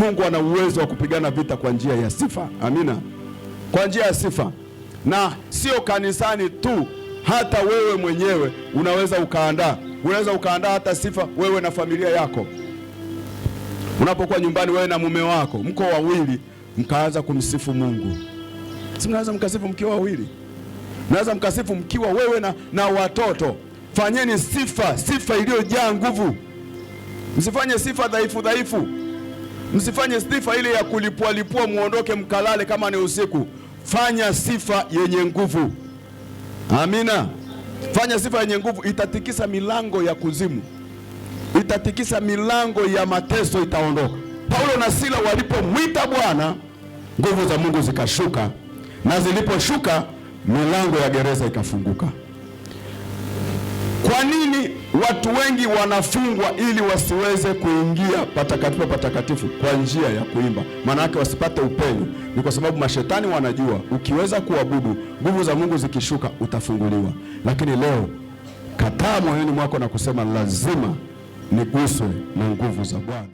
Mungu ana uwezo wa kupigana vita kwa njia ya sifa. Amina. Kwa njia ya sifa, na sio kanisani tu, hata wewe mwenyewe unaweza ukaandaa hata sifa wewe na familia yako. Unapokuwa nyumbani wewe na mume wako, mko wawili, mkaanza kumsifu Mungu. Si mnaweza mkasifu mkiwa wawili? Mnaweza mkasifu mkiwa wewe na watoto. Fanyeni sifa iliyojaa nguvu. Msifanye sifa dhaifu. Msifanye sifa ile ya kulipua muondoke mkalale kama ni usiku. Fanya sifa yenye nguvu. Amina. Fanya sifa yenye nguvu, itatikisa milango ya kuzimu. Itatikisa milango ya mateso, itaondoka. Paulo na Sila walipomwita Bwana, nguvu za Mungu zikashuka, na ziliposhuka milango ya gereza ikafunguka. Kwa nini watu wengi wanafungwa ili wasiweze kuingia patakatifu kwa njia ya kuimba? Maana yake wasipate upenyo. Ni kwa sababu mashetani wanajua ukiweza kuabudu, nguvu za Mungu zikishuka utafunguliwa. Lakini leo kataa moyoni mwako na kusema lazima niguswe na nguvu za Bwana.